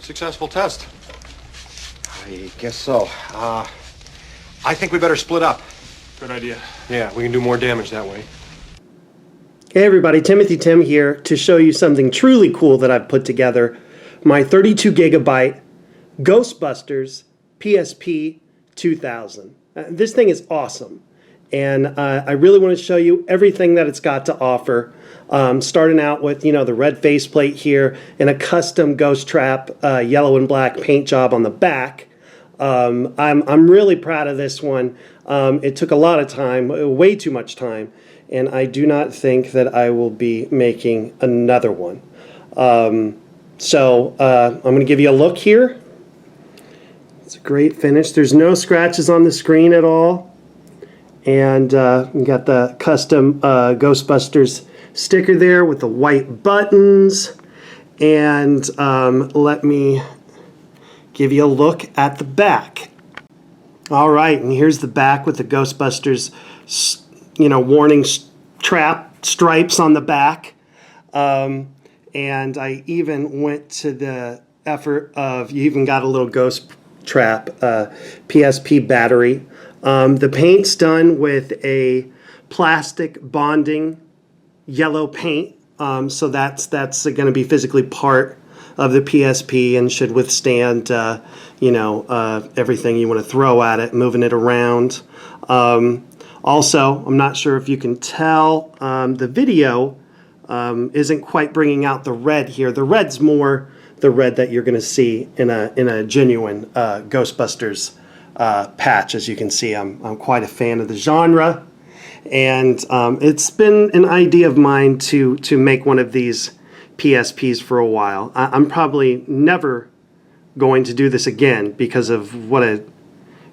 Successful test. I guess so. I think we better split up. Good idea. Yeah, we can do more damage that way. Hey everybody, Timothy Tim here to show you something truly cool that I've put together. My 32 gigabyte Ghostbusters PSP 2000. This thing is awesome. And I really want to show you everything that it's got to offer. Starting out with, the red faceplate here and a custom Ghost Trap yellow and black paint job on the back. I'm really proud of this one. It took a lot of time, way too much time, and I do not think that I will be making another one. I'm going to give you a look here. It's a great finish. There's no scratches on the screen at all. And we got the custom Ghostbusters sticker there with the white buttons. And let me give you a look at the back. All right, and here's the back with the Ghostbusters, warning trap stripes on the back. And I even went to the effort of, you even got a little Ghost Trap PSP battery. The paint's done with a plastic bonding yellow paint, so that's going to be physically part of the PSP and should withstand, everything you want to throw at it, moving it around. Also, I'm not sure if you can tell, the video isn't quite bringing out the red here. The red's more the red that you're going to see in a genuine Ghostbusters patch. As you can see, I'm quite a fan of the genre, and it's been an idea of mine to make one of these PSPs for a while. I'm probably never going to do this again because of what a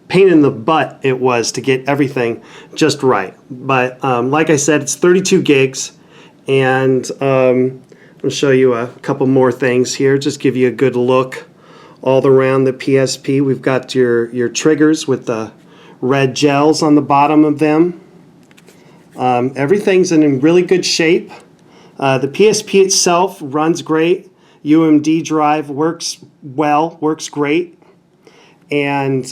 pain in the butt it was to get everything just right. But like I said, it's 32 gigs, and I'll show you a couple more things here, just give you a good look all around the PSP. We've got your triggers with the red gels on the bottom of them. Everything's in really good shape. The PSP itself runs great. UMD drive works well, works great. And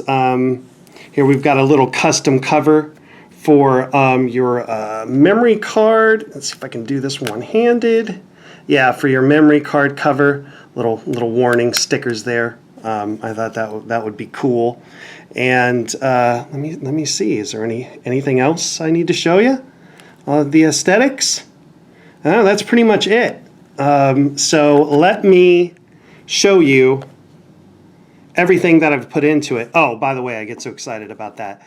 here we've got a little custom cover for your memory card. Let's see if I can do this one-handed. Yeah, for your memory card cover, little warning stickers there. I thought that would be cool. And let me see. Is there anything else I need to show you? The aesthetics. That's pretty much it. So let me show you everything that I've put into it. Oh, by the way, I get so excited about that.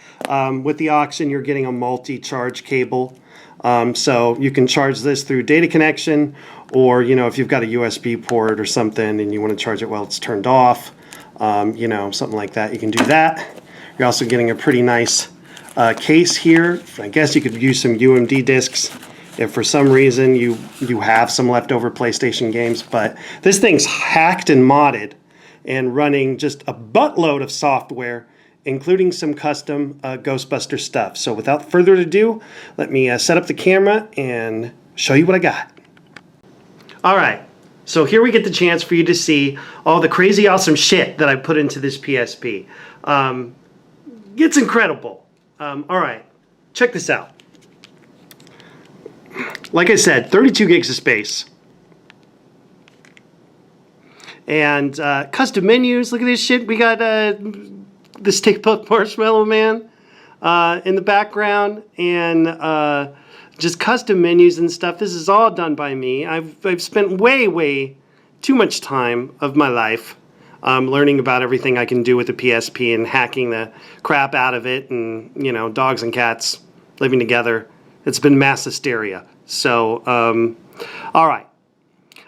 With the auction, you're getting a multi-charge cable. So you can charge this through data connection, or if you've got a USB port or something and you want to charge it while it's turned off, something like that, you can do that. You're also getting a pretty nice case here. I guess you could use some UMD discs if for some reason you have some leftover PlayStation games, but this thing's hacked and modded and running just a buttload of software, including some custom Ghostbuster stuff. So without further ado, let me set up the camera and show you what I got. All right, so here we get the chance for you to see all the crazy awesome shit that I put into this PSP. It's incredible. All right, check this out. Like I said, 32 gigs of space. And custom menus, look at this shit. We got the Stick Puft Marshmallow Man in the background, and just custom menus and stuff. This is all done by me. I've spent way too much time of my life learning about everything I can do with the PSP and hacking the crap out of it, and dogs and cats living together. It's been mass hysteria. So all right,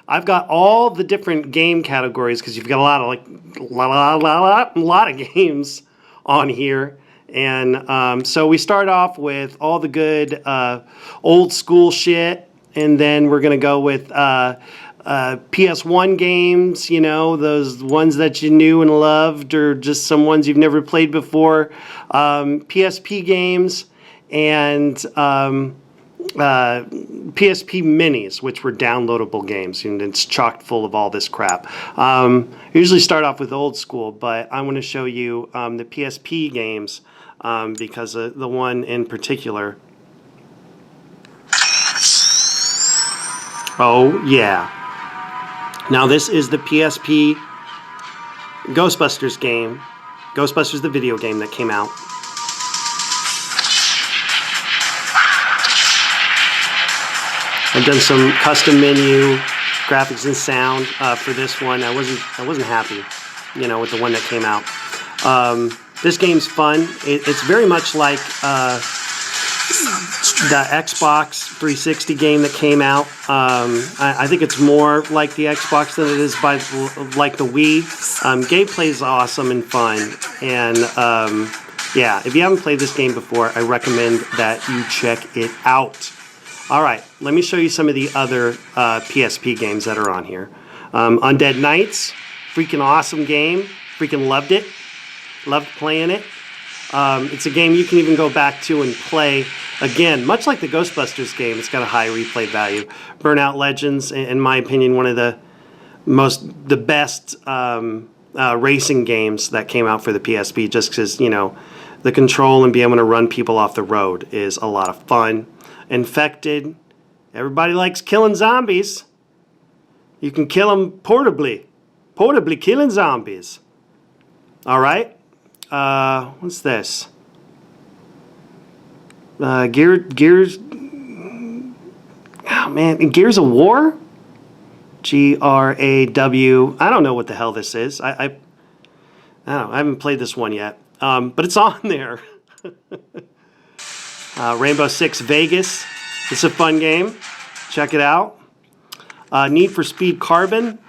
I've got all the different game categories because you've got a lot of games on here. And so we start off with all the good old school shit, and then we're going to go with PS1 games, those ones that you knew and loved, or just some ones you've never played before, PSP games, and PSP minis, which were downloadable games, and it's chock full of all this crap. I usually start off with old school, but I want to show you the PSP games because the one in particular. Oh, yeah. Now, this is the PSP Ghostbusters game. Ghostbusters, the video game that came out. I've done some custom menu graphics and sound for this one. I wasn't happy, with the one that came out. This game's fun. It's very much like the Xbox 360 game that came out. I think it's more like the Xbox than it is like the Wii. Gameplay is awesome and fun. And yeah, if you haven't played this game before, I recommend that you check it out. All right, let me show you some of the other PSP games that are on here. Undead Knights, freaking awesome game. Freaking loved it. Loved playing it. It's a game you can even go back to and play again, much like the Ghostbusters game. It's got a high replay value. Burnout Legends, in my opinion, one of the best racing games that came out for the PSP, just because, the control and being able to run people off the road is a lot of fun. Infected. Everybody likes killing zombies. You can kill them portably. Portably killing zombies. All right. What's this? Gears. Oh man, Gears of War. GRAW. I don't know what the hell this is. I don't know. I haven't played this one yet. But it's on there. Rainbow Six Vegas. It's a fun game. Check it out. Need for Speed Carbon.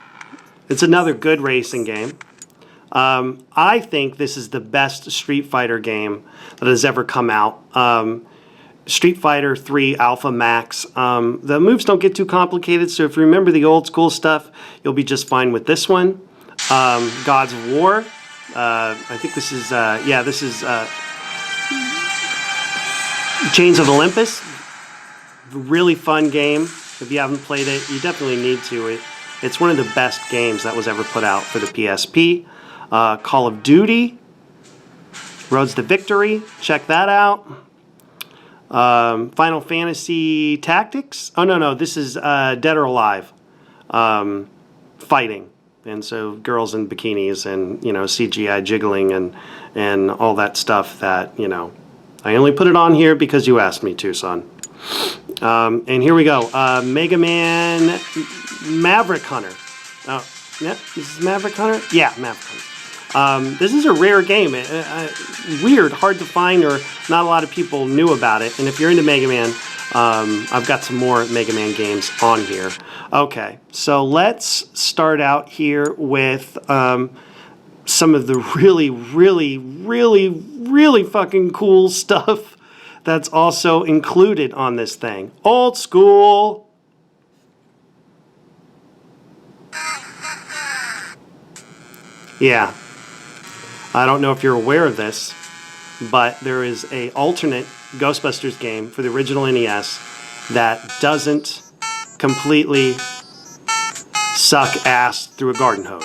It's another good racing game. I think this is the best Street Fighter game that has ever come out. Street Fighter 3 Alpha Max. The moves don't get too complicated, so if you remember the old school stuff, you'll be just fine with this one. Gods of War. I think this is, this is Chains of Olympus. Really fun game. If you haven't played it, you definitely need to. It's one of the best games that was ever put out for the PSP. Call of Duty. Roads to Victory. Check that out. Final Fantasy Tactics. Oh, no. This is Dead or Alive. Fighting. And so girls in bikinis and, CGI jiggling and all that stuff that, I only put it on here because you asked me to, son. And here we go. Mega Man Maverick Hunter. Oh, yeah, this is Maverick Hunter? Yeah, Maverick Hunter. This is a rare game. Weird, hard to find, or not a lot of people knew about it. And if you're into Mega Man, I've got some more Mega Man games on here. Okay, so let's start out here with some of the really fucking cool stuff that's also included on this thing. Old school. Yeah. I don't know if you're aware of this, but there is an alternate Ghostbusters game for the original NES that doesn't completely suck ass through a garden hose.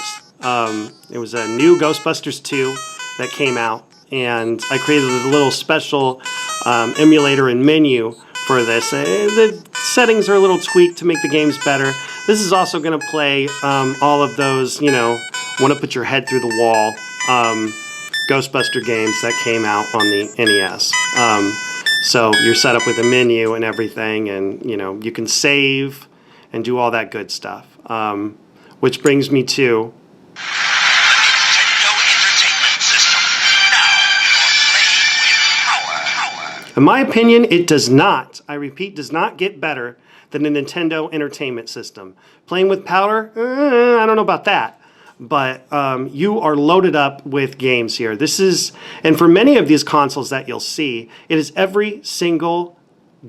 It was a new Ghostbusters 2 that came out, and I created a little special emulator and menu for this. The settings are a little tweaked to make the games better. This is also going to play all of those, want to put your head through the wall Ghostbuster games that came out on the NES. So you're set up with a menu and everything, and you can save and do all that good stuff. Which brings me to in my opinion, it does not, I repeat, does not get better than a Nintendo Entertainment System. Playing with powder, I don't know about that. But you are loaded up with games here. This is, and for many of these consoles that you'll see, it is every single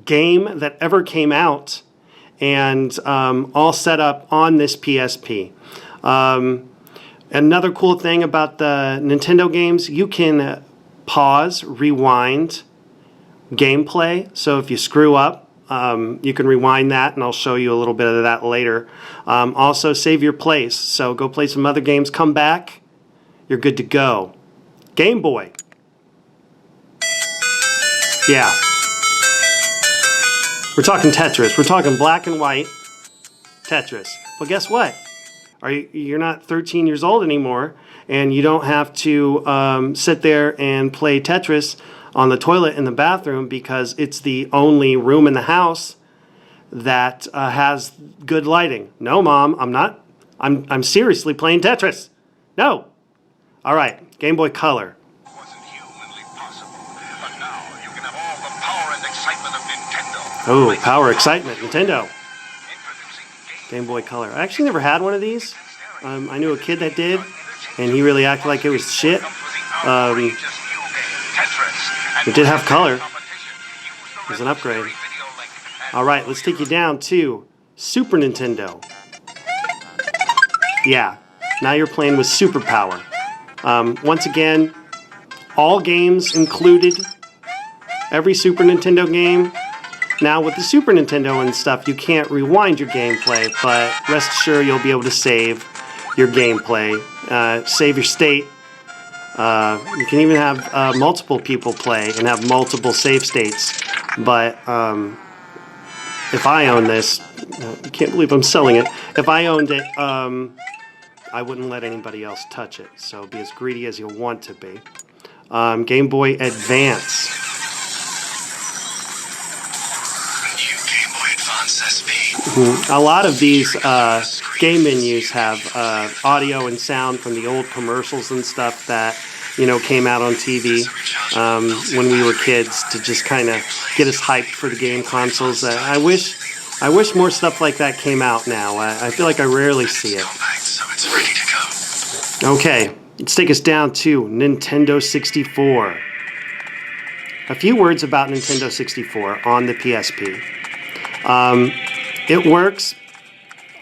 game that ever came out and all set up on this PSP. Another cool thing about the Nintendo games, you can pause, rewind gameplay. So if you screw up, You can rewind that, and I'll show you a little bit of that later. Also, save your place. So go play some other games, come back, you're good to go. Game Boy. Yeah. We're talking Tetris. We're talking black and white Tetris. But guess what? You're not 13 years old anymore, and you don't have to sit there and play Tetris on the toilet in the bathroom because it's the only room in the house that has good lighting. No, Mom, I'm not. I'm seriously playing Tetris. No. All right, Game Boy Color. Wasn't humanly possible, but now you can have all the power and excitement of Nintendo. Oh, power, excitement, Nintendo. Game Boy Color. I actually never had one of these. I knew a kid that did, and he really acted like it was shit. It did have color. It was an upgrade. All right, let's take you down to Super Nintendo. Yeah, now you're playing with superpower. Once again, all games included. Every Super Nintendo game. Now with the Super Nintendo and stuff, you can't rewind your gameplay, but rest assured you'll be able to save your gameplay, save your state. You can even have multiple people play and have multiple save states. But if I own this, I can't believe I'm selling it. If I owned it, I wouldn't let anybody else touch it. So be as greedy as you want to be. Game Boy Advance. A lot of these game menus have audio and sound from the old commercials and stuff that, you know, came out on TV when we were kids to just kind of get us hyped for the game consoles. I wish more stuff like that came out now. I feel like I rarely see it. Okay, let's take us down to Nintendo 64. A few words about Nintendo 64 on the PSP. It works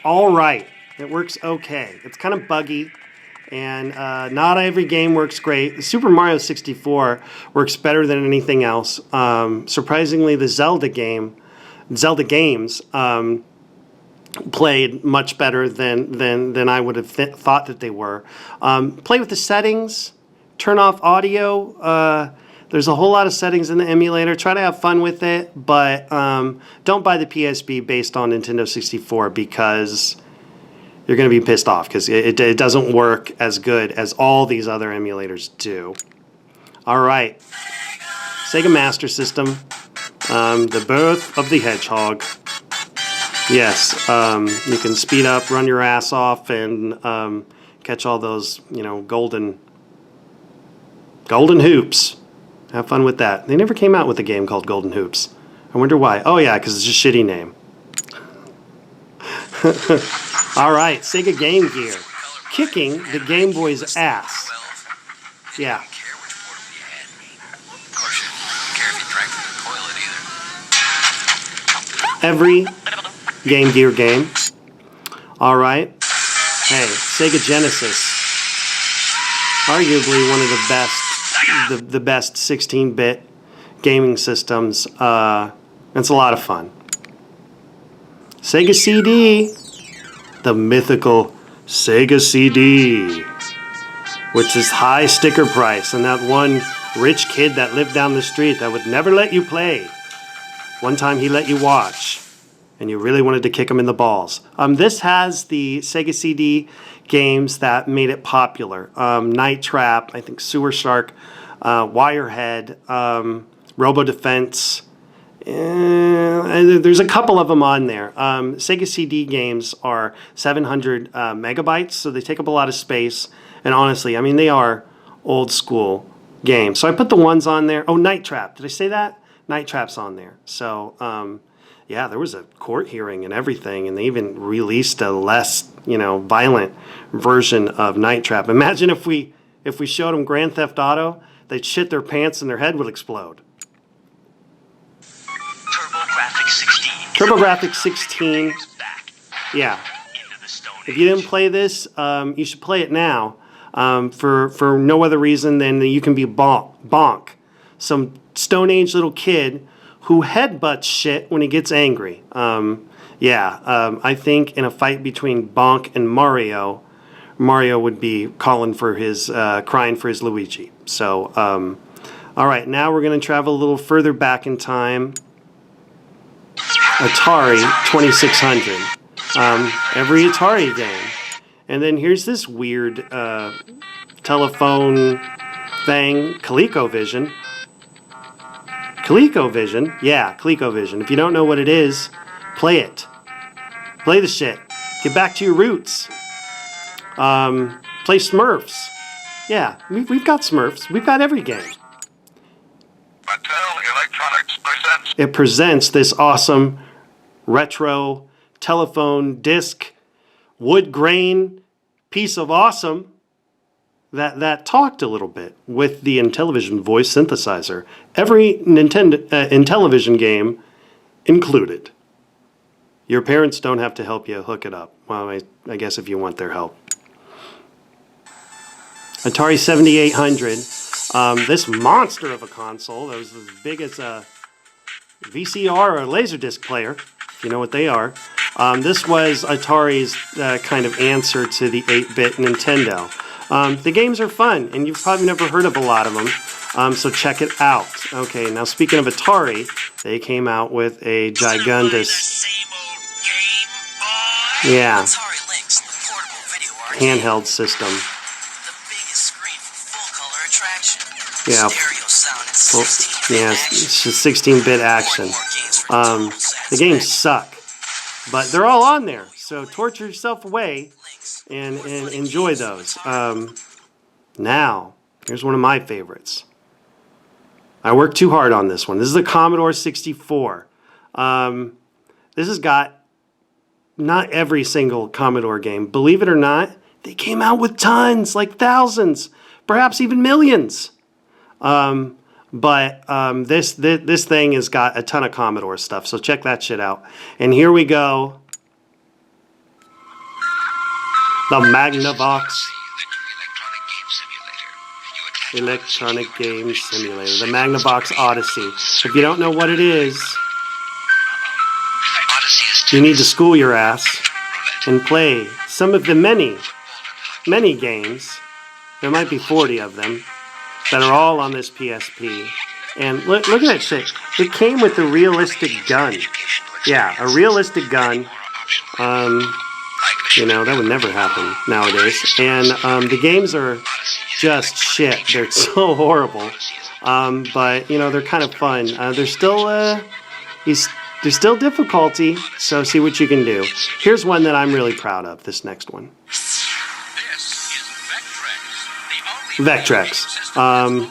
all right. It works okay. It's kind of buggy, and not every game works great. The Super Mario 64 works better than anything else. Surprisingly, the Zelda games played much better than I would have thought that they were. Play with the settings, turn off audio. There's a whole lot of settings in the emulator. Try to have fun with it, but don't buy the PSP based on Nintendo 64 because you're going to be pissed off because it doesn't work as good as all these other emulators do. All right. Sega Master System. The Birth of the Hedgehog. Yes, you can speed up, run your ass off, and catch all those, you know, golden hoops. Have fun with that. They never came out with a game called Golden Hoops. I wonder why. Oh yeah, because it's a shitty name. All right, Sega Game Gear. Kicking the Game Boy's ass. Yeah. Every Game Gear game. All right. Hey, Sega Genesis. Arguably one of the best 16-bit gaming systems. It's a lot of fun. Sega CD. The mythical Sega CD. Which is high sticker price. And that one rich kid that lived down the street that would never let you play. One time he let you watch. And you really wanted to kick him in the balls. This has the Sega CD games that made it popular. Night Trap, I think Sewer Shark, Wirehead, Robo Defense. There's a couple of them on there. Sega CD games are 700 megabytes, so they take up a lot of space. And honestly, I mean, they are old school games. So I put the ones on there. Oh, Night Trap. Did I say that? Night Trap's on there. So, yeah, there was a court hearing and everything, and they even released a less, you know, violent version of Night Trap. Imagine if we showed them Grand Theft Auto, they'd shit their pants and their head would explode. TurboGrafx 16. Yeah. If you didn't play this, you should play it now. For no other reason than that you can be bonk. Some Stone Age little kid who headbutts shit when he gets angry. I think in a fight between Bonk and Mario, Mario would be calling for his, crying for his Luigi. So, all right, now we're going to travel a little further back in time. Atari 2600. Every Atari game. And then here's this weird telephone thing, ColecoVision. ColecoVision? Yeah, ColecoVision. If you don't know what it is, play it. Play the shit. Get back to your roots. Play Smurfs. Yeah, we've got Smurfs. We've got every game. Mattel Electronics presents. It presents this awesome retro telephone disc wood grain piece of awesome that talked a little bit with the Intellivision voice synthesizer. Every Nintendo Intellivision game included. Your parents don't have to help you hook it up. Well, I guess if you want their help. Atari 7800. This monster of a console that was as big as a VCR or Laserdisc player, if you know what they are. This was Atari's kind of answer to the 8-bit Nintendo. The games are fun, and you've probably never heard of a lot of them, so check it out. Okay, now speaking of Atari, they came out with a gigundous, yeah, handheld system. Yeah, yeah, it's just 16-bit action. The games suck, but they're all on there. So torture yourself away and enjoy those. Now, here's one of my favorites. I worked too hard on this one. This is the Commodore 64. This has got not every single Commodore game. Believe it or not, they came out with tons, like thousands, perhaps even millions. This thing has got a ton of Commodore stuff, so check that shit out. And here we go. The Magnavox Electronic Game Simulator. The Magnavox Odyssey. If you don't know what it is, you need to school your ass and play some of the many games. There might be 40 of them that are all on this PSP. And look at that shit. It came with a realistic gun. Yeah, a realistic gun. You know, that would never happen nowadays. And the games are just shit. They're so horrible. But, you know, they're kind of fun. There's still difficulty, so see what you can do. Here's one that I'm really proud of, this next one. This is Vectrex. Vectrex.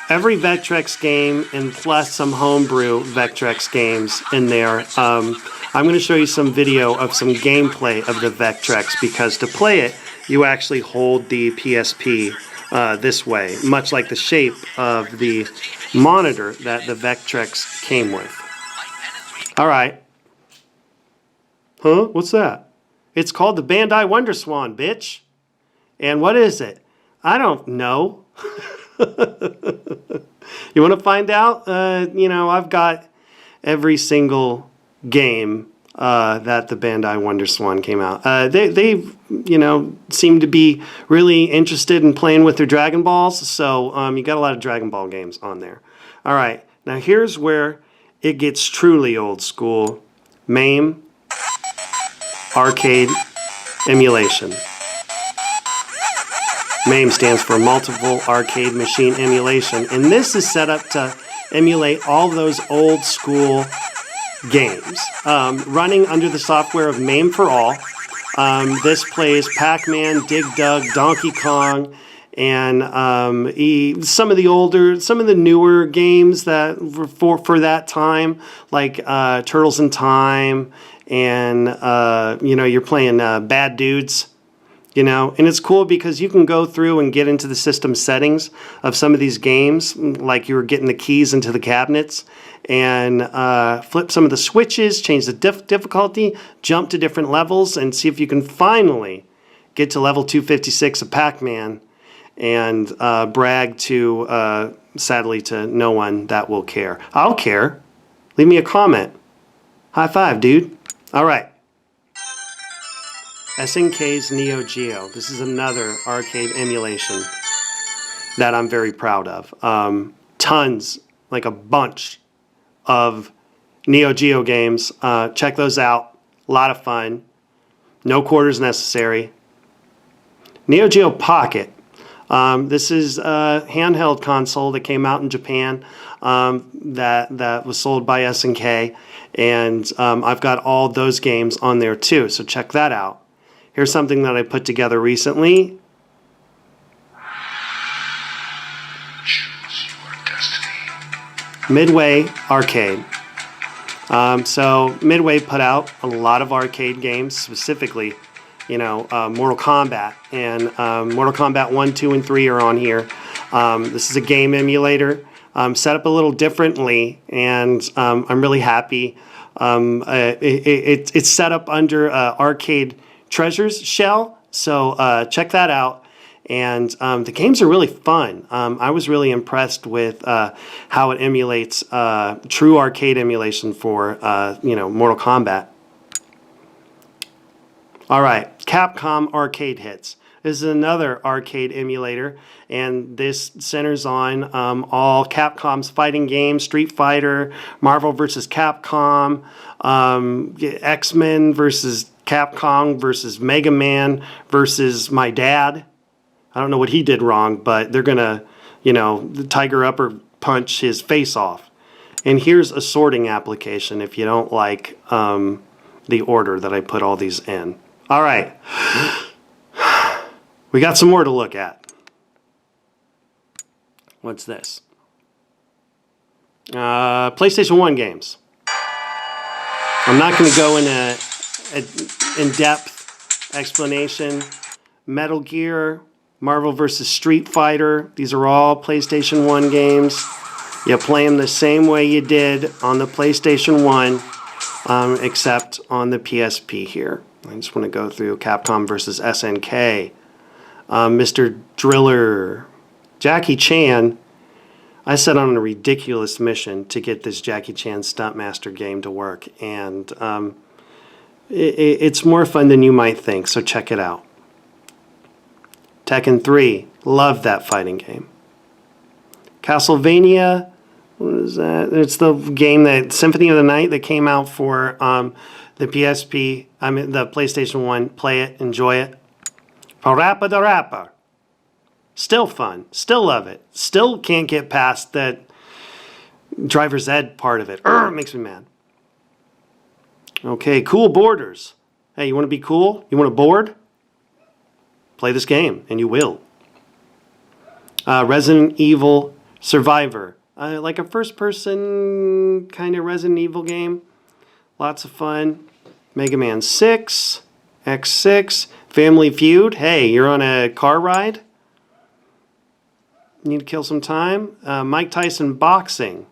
Every Vectrex game and plus some homebrew Vectrex games in there. I'm going to show you some video of some gameplay of the Vectrex because to play it, you actually hold the PSP this way, much like the shape of the monitor that the Vectrex came with. All right. Huh? What's that? It's called the Bandai Wonderswan, bitch. And what is it? I don't know. You want to find out? You know, I've got every single game that the Bandai Wonderswan came out. They you know, seem to be really interested in playing with their Dragon Balls, so you got a lot of Dragon Ball games on there. All right, now here's where it gets truly old school. MAME, arcade, emulation. MAME stands for Multiple Arcade Machine Emulation, and this is set up to emulate all those old school games. Running under the software of MAME for All. This plays Pac-Man, Dig Dug, Donkey Kong, and some of the newer games that for that time, like Turtles in Time, and you know, you're playing Bad Dudes. You know, and it's cool because you can go through and get into the system settings of some of these games, like you were getting the keys into the cabinets, and flip some of the switches, change the difficulty, jump to different levels, and see if you can finally get to level 256 of Pac-Man and brag to sadly to no one that will care. I'll care. Leave me a comment. High five, dude. All right. SNK's Neo Geo. This is another arcade emulation that I'm very proud of. Tons, like a bunch of Neo Geo games. Check those out. A lot of fun. No quarters necessary. Neo Geo Pocket. This is a handheld console that came out in Japan that was sold by SNK. And I've got all those games on there too. So check that out. Here's something that I put together recently. Choose your destiny. Midway Arcade. So Midway put out a lot of arcade games, specifically, Mortal Kombat. And Mortal Kombat 1, 2, and 3 are on here. This is a game emulator set up a little differently, and I'm really happy. It's set up under Arcade Treasures shell, so check that out. And the games are really fun. I was really impressed with how it emulates true arcade emulation for Mortal Kombat. All right, Capcom Arcade Hits. This is another arcade emulator, and this centers on all Capcom's fighting games: Street Fighter, Marvel vs. Capcom, X-Men versus Capcom versus Mega Man versus my dad. I don't know what he did wrong, but they're gonna, the Tiger Upper punch his face off. And here's a sorting application if you don't like the order that I put all these in. All right. We got some more to look at. What's this? PlayStation 1 games. I'm not going to go in an in-depth explanation. Metal Gear, Marvel vs. Street Fighter. These are all PlayStation 1 games. You play them the same way you did on the PlayStation 1, except on the PSP here. I just want to go through Capcom vs. SNK. Mr. Driller. Jackie Chan. I set on a ridiculous mission to get this Jackie Chan Stuntmaster game to work. And it's more fun than you might think, so check it out. Tekken 3. Love that fighting game. Castlevania. What is that? It's the game that Symphony of the Night that came out for the PSP. The PlayStation 1. Play it. Enjoy it. Parappa the Rapper. Still fun. Still love it. Still can't get past that driver's ed part of it. It makes me mad. Okay, Cool Borders. Hey, you want to be cool? You want to board? Play this game, and you will. Resident Evil Survivor. Like a first-person kind of Resident Evil game. Lots of fun. Mega Man 6. X6. Family Feud. Hey, you're on a car ride? Need to kill some time? Mike Tyson Boxing.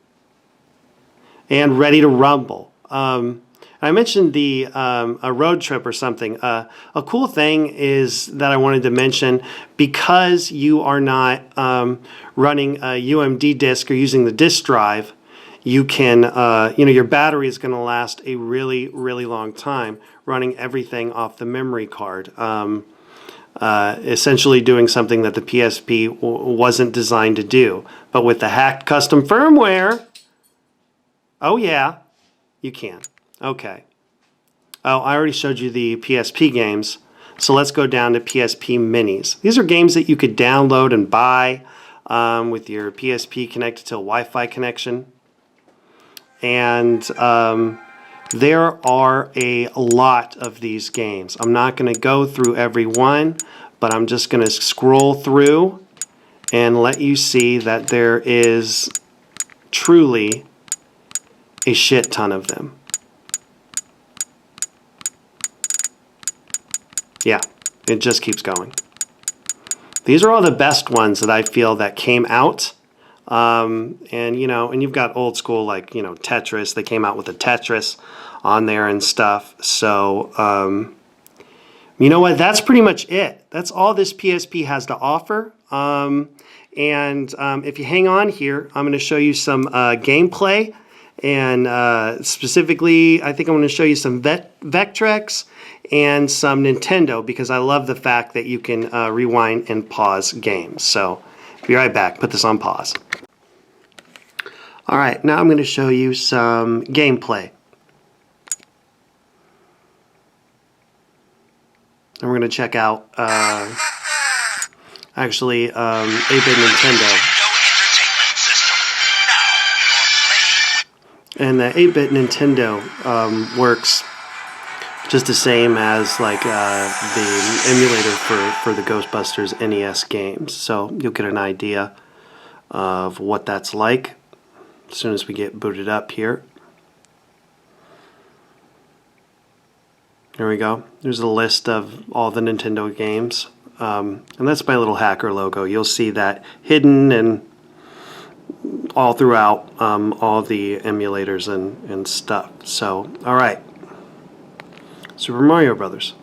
And Ready to Rumble. I mentioned the a road trip or something. A cool thing is that I wanted to mention, because you are not running a UMD disk or using the disk drive, you can, your battery is going to last a really, really long time running everything off the memory card. Essentially doing something that the PSP wasn't designed to do. But with the hacked custom firmware, oh yeah, you can. Okay. Oh, I already showed you the PSP games. So let's go down to PSP Minis. These are games that you could download and buy with your PSP connected to a Wi-Fi connection. And there are a lot of these games. I'm not going to go through every one, but I'm just going to scroll through and let you see that there is truly a shit ton of them. Yeah, it just keeps going. These are all the best ones that I feel that came out. And you've got old school like, Tetris. They came out with the Tetris on there and stuff. So, you know what? That's pretty much it. That's all this PSP has to offer. And if you hang on here, I'm going to show you some gameplay. And specifically, I think I'm going to show you some Vectrex and some Nintendo, because I love the fact that you can rewind and pause games. So, be right back. Put this on pause. Alright, now I'm going to show you some gameplay. And we're going to check out, actually, 8-bit Nintendo. And the 8-bit Nintendo works just the same as like the emulator for the Ghostbusters NES games. So you'll get an idea of what that's like as soon as we get booted up here. There we go. There's a list of all the Nintendo games. And that's my little hacker logo. You'll see that hidden and all throughout all the emulators and stuff. So, alright. Super Mario Brothers.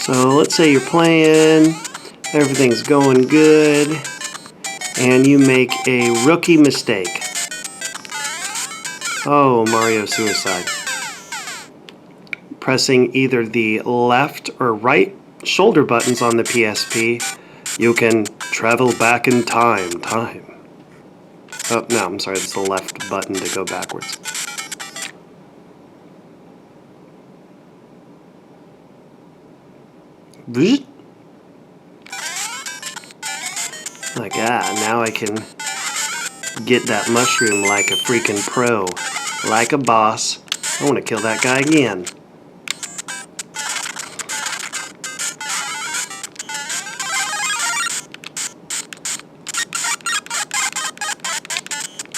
So let's say you're playing, everything's going good, and you make a rookie mistake. Oh, Mario suicide. Pressing either the left or right shoulder buttons on the PSP, you can travel back in time. Oh, no, I'm sorry, that's the left button to go backwards. Like, now I can get that mushroom like a freaking pro. Like a boss. I want to kill that guy again.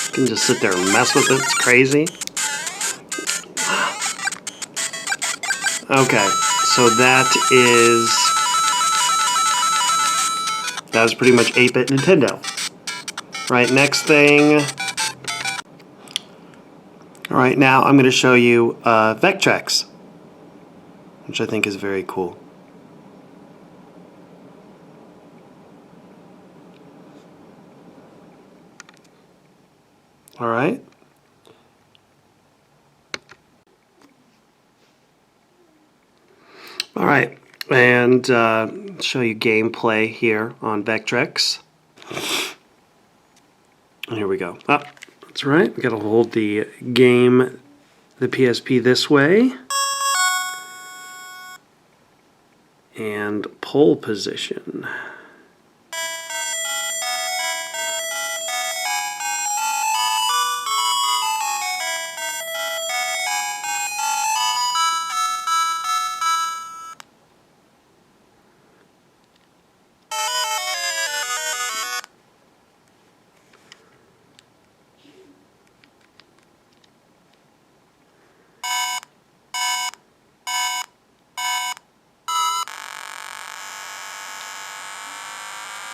You can just sit there and mess with it. It's crazy. Okay, so that was pretty much 8-bit Nintendo. Right, next thing. Alright, now I'm going to show you Vectrex, which I think is very cool. Alright. Alright, and show you gameplay here on Vectrex. Here we go. Oh, that's right. We gotta hold the PSP this way. And pole position.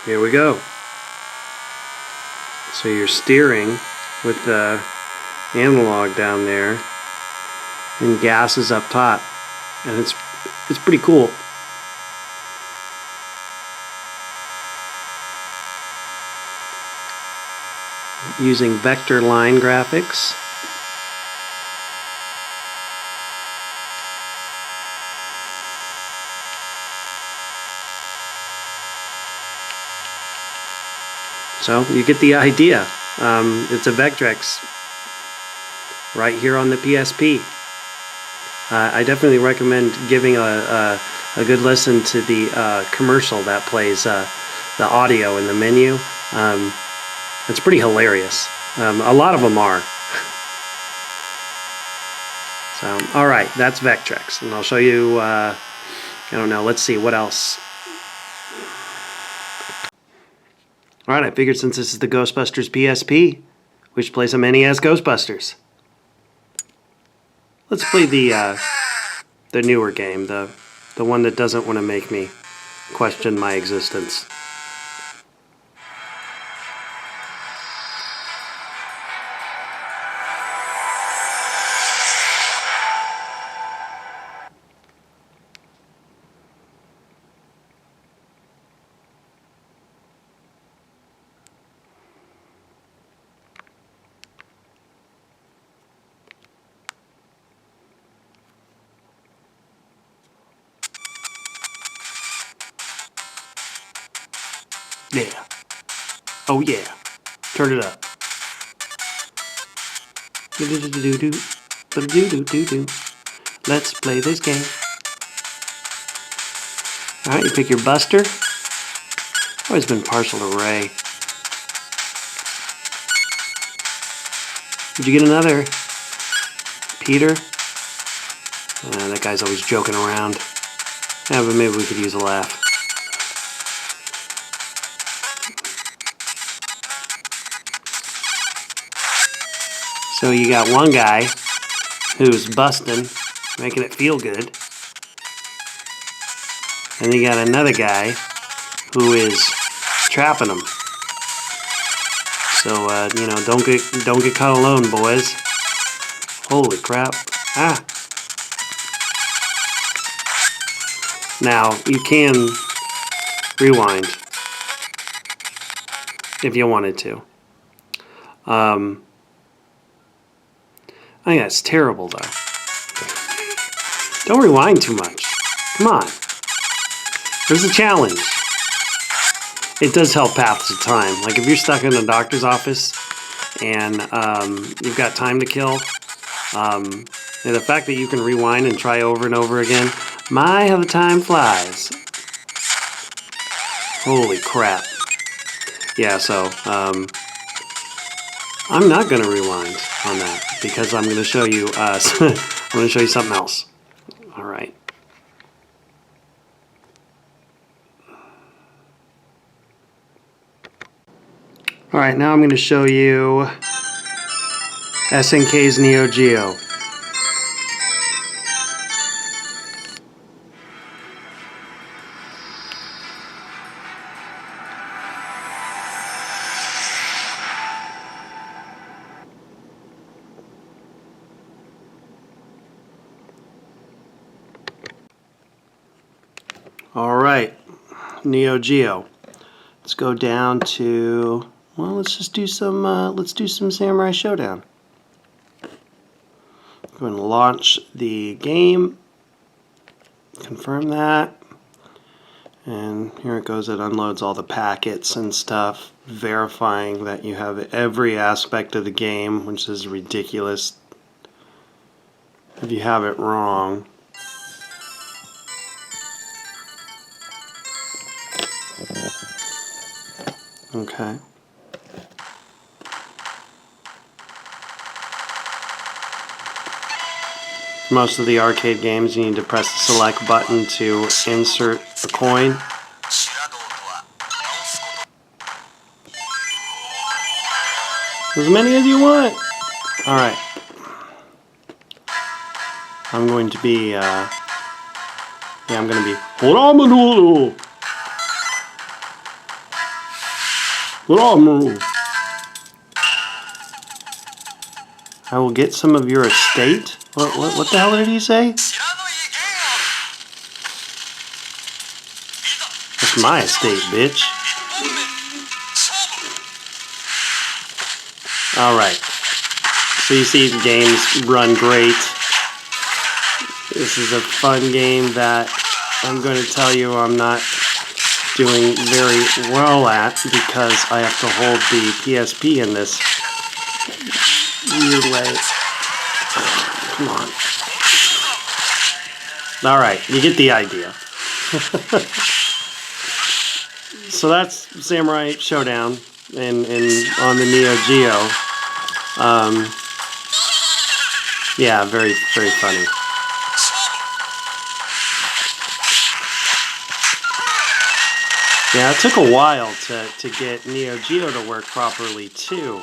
Here we go. So you're steering with the analog down there, and gas is up top, and it's pretty cool. Using vector line graphics. So you get the idea. It's a Vectrex right here on the PSP. I definitely recommend giving a good listen to the commercial that plays the audio in the menu. It's pretty hilarious. A lot of them are. So, alright, that's Vectrex. And I'll show you, I don't know, let's see, what else? Alright, I figured since this is the Ghostbusters PSP, we should play some NES Ghostbusters. Let's play the The newer game, the one that doesn't want to make me question my existence. Yeah. Oh yeah. Turn it up. Let's play this game. Alright, you pick your Buster. Always been partial to Ray. Did you get another? Peter? That guy's always joking around. Yeah, but maybe we could use a laugh. So you got one guy who's busting, making it feel good. And then you got another guy who is trapping them. So you know, don't get caught alone, boys. Holy crap! Ah. Now you can rewind if you wanted to. I think that's terrible, though. Don't rewind too much. Come on. There's a challenge. It does help pass the time. Like if you're stuck in a doctor's office and you've got time to kill, and the fact that you can rewind and try over and over again, my, how the time flies. Holy crap. Yeah, so I'm not going to rewind on that because I'm going to show you I'm going to show you something else. All right. All right, now I'm going to show you SNK's Neo Geo. All right, Neo Geo. Let's go down to, well, let's do some Samurai Showdown. Go and launch the game. Confirm that. And here it goes. It unloads all the packets and stuff, verifying that you have every aspect of the game, which is ridiculous if you have it wrong. Okay. Most of the arcade games, you need to press the select button to insert a coin. As many as you want. All right. I'm going to be, I'm going to be, I will get some of your estate. What the hell did he say? That's my estate, bitch. Alright. So you see the games run great. This is a fun game that I'm going to tell you I'm not doing very well at because I have to hold the PSP in this weird way. Come on. Alright, you get the idea. So that's Samurai Showdown and on the Neo Geo. Yeah, very, very funny. Yeah, it took a while to get Neo Geo to work properly too.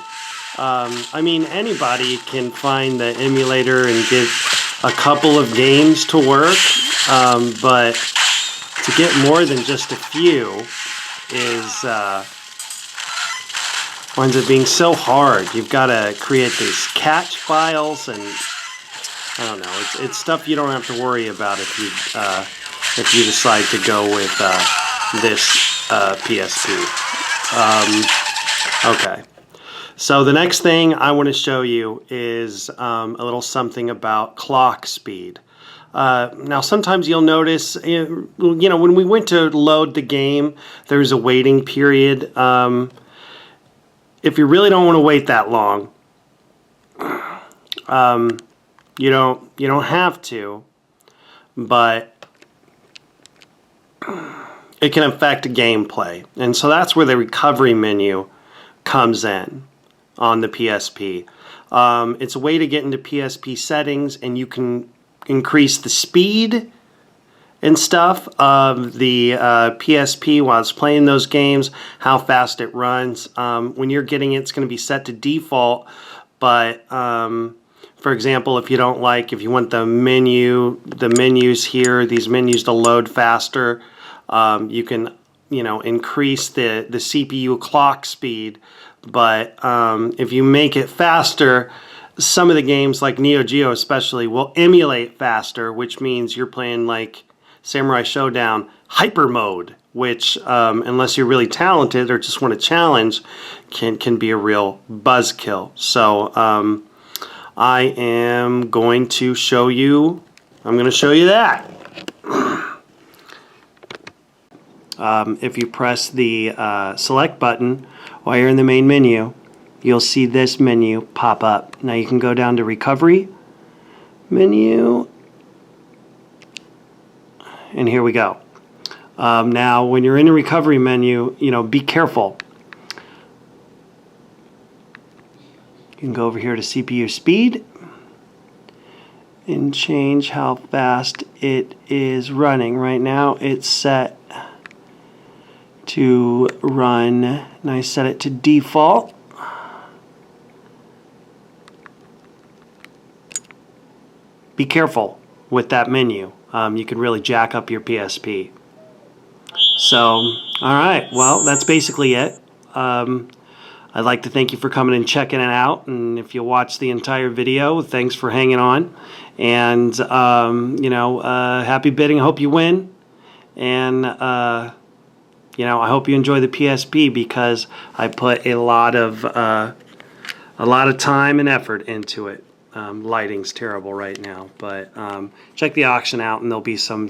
I mean, anybody can find the emulator and a couple of games to work, but to get more than just a few is winds up being so hard. You've got to create these catch files, and I don't know. It's stuff you don't have to worry about if you decide to go with this PSP. Okay. So the next thing I want to show you is a little something about clock speed. Now sometimes you'll notice, you know, when we went to load the game, there's a waiting period. If you really don't want to wait that long, you don't have to, but it can affect gameplay, and so that's where the recovery menu comes in on the PSP. It's a way to get into PSP settings, and you can increase the speed and stuff of the PSP while it's playing those games, how fast it runs. When you're getting it, it's going to be set to default, but for example, if you want the menus here, these menus to load faster, you can, increase the CPU clock speed. But if you make it faster, some of the games like Neo Geo especially will emulate faster, which means you're playing like Samurai Showdown hyper mode, which unless you're really talented or just want to challenge, can be a real buzzkill. So I am going to show you that. If you press the select button while you're in the main menu, you'll see this menu pop up. Now you can go down to recovery menu, and here we go. Now when you're in the recovery menu, be careful. You can go over here to CPU speed and change how fast it is running. Right now it's set to run, and I set it to default. Be careful with that menu. You can really jack up your PSP. So, alright, well, that's basically it. I'd like to thank you for coming and checking it out, and if you watch the entire video, thanks for hanging on. And, happy bidding, hope you win. And, I hope you enjoy the PSP, because I put a lot of time and effort into it. Lighting's terrible right now, but check the auction out, and there'll be some